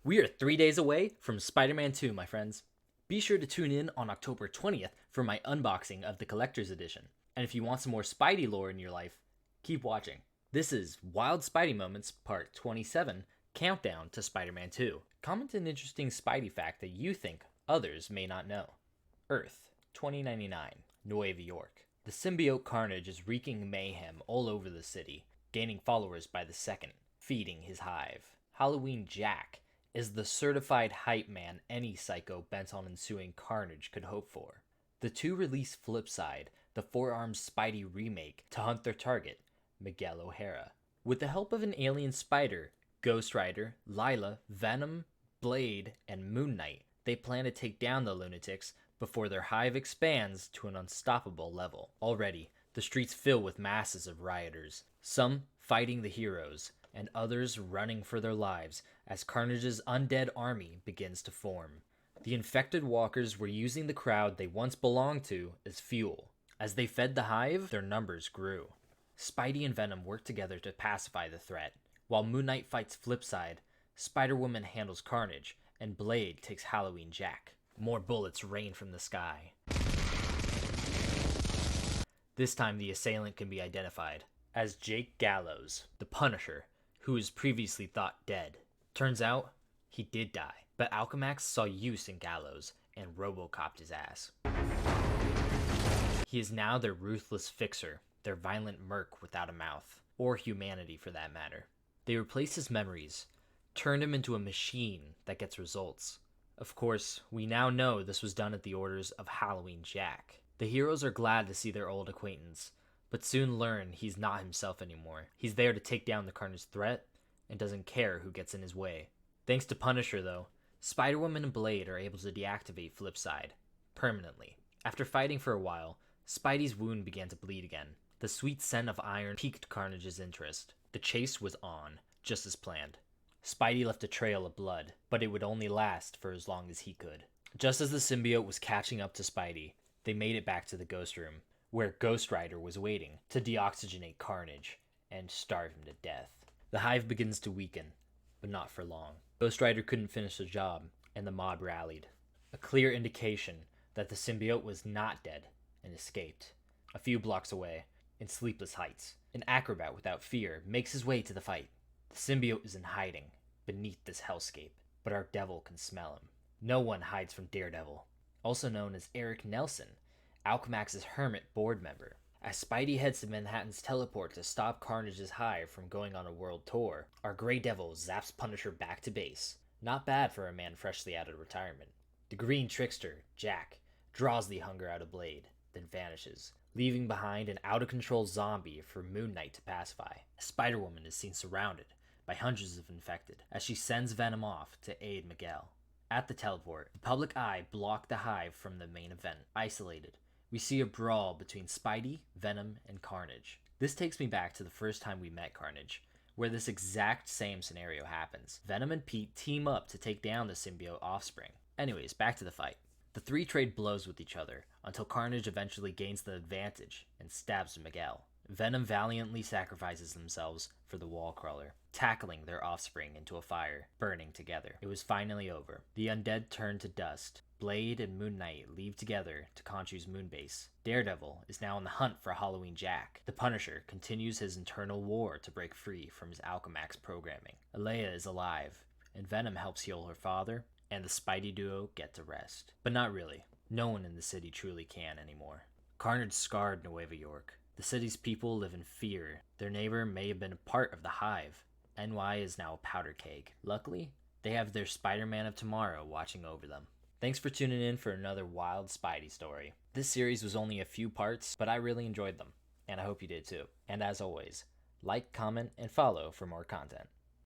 We are 3 days away from Spider-Man 2, my friends. Be sure to tune in on October 20th for my unboxing of the collector's edition. And if you want some more Spidey lore in your life, keep watching. This is Wild Spidey Moments Part 27, Countdown to Spider-Man 2. Comment an interesting Spidey fact that you think others may not know. Earth, 2099, Nueva York. The symbiote Carnage is wreaking mayhem all over the city, gaining followers by the second, feeding his hive. Halloween Jack is the certified hype man any psycho bent on ensuing carnage could hope for. The two release Flipside, the four-armed Spidey remake, to hunt their target, Miguel O'Hara. With the help of an alien spider, Ghost Rider, Lila, Venom, Blade, and Moon Knight, they plan to take down the lunatics before their hive expands to an unstoppable level. Already, the streets fill with masses of rioters, some fighting the heroes, and others running for their lives as Carnage's undead army begins to form. The infected walkers were using the crowd they once belonged to as fuel. As they fed the hive, their numbers grew. Spidey and Venom work together to pacify the threat. While Moon Knight fights Flipside, Spider-Woman handles Carnage, and Blade takes Halloween Jack. More bullets rain from the sky. This time the assailant can be identified as Jake Gallows, the Punisher, who was previously thought dead. Turns out, he did die, but Alchemax saw use in Gallows and Robocopped his ass. He is now their ruthless fixer, their violent merc without a mouth, or humanity for that matter. They replaced his memories, turned him into a machine that gets results. Of course, we now know this was done at the orders of Halloween Jack. The heroes are glad to see their old acquaintance, but soon learn he's not himself anymore. He's there to take down the Carnage threat, and doesn't care who gets in his way. Thanks to Punisher, though, Spider-Woman and Blade are able to deactivate Flipside permanently. After fighting for a while, Spidey's wound began to bleed again. The sweet scent of iron piqued Carnage's interest. The chase was on, just as planned. Spidey left a trail of blood, but it would only last for as long as he could. Just as the symbiote was catching up to Spidey, they made it back to the Ghost Room, where Ghost Rider was waiting to deoxygenate Carnage and starve him to death. The hive begins to weaken, but not for long. Ghost Rider couldn't finish the job, and the mob rallied. A clear indication that the symbiote was not dead and escaped. A few blocks away, in Sleepless Heights, an acrobat without fear makes his way to the fight. The symbiote is in hiding beneath this hellscape, but our devil can smell him. No one hides from Daredevil, also known as Eric Nelson, Alchemax's hermit board member. As Spidey heads to Manhattan's teleport to stop Carnage's hive from going on a world tour, our Grey Devil zaps Punisher back to base. Not bad for a man freshly out of retirement. The green trickster, Jack, draws the hunger out of Blade, then vanishes, leaving behind an out-of-control zombie for Moon Knight to pacify. Spider-Woman is seen surrounded by hundreds of infected as she sends Venom off to aid Miguel. At the teleport, the public eye blocked the hive from the main event. Isolated, we see a brawl between Spidey, Venom, and Carnage. This takes me back to the first time we met Carnage, where this exact same scenario happens. Venom and Pete team up to take down the symbiote offspring. Anyways, back to the fight. The three trade blows with each other until Carnage eventually gains the advantage and stabs Miguel. Venom valiantly sacrifices themselves for the wall crawler, tackling their offspring into a fire, burning together. It was finally over. The undead turn to dust. Blade and Moon Knight leave together to Khonshu's moonbase. Daredevil is now on the hunt for Halloween Jack. The Punisher continues his internal war to break free from his Alchemax programming. Alea is alive, and Venom helps heal her father, and the Spidey duo get to rest. But not really. No one in the city truly can anymore. Carnage scarred Nueva York. The city's people live in fear. Their neighbor may have been a part of the hive. NY is now a powder keg. Luckily, they have their Spider-Man of tomorrow watching over them. Thanks for tuning in for another wild Spidey story. This series was only a few parts, but I really enjoyed them, and I hope you did too. And as always, like, comment, and follow for more content.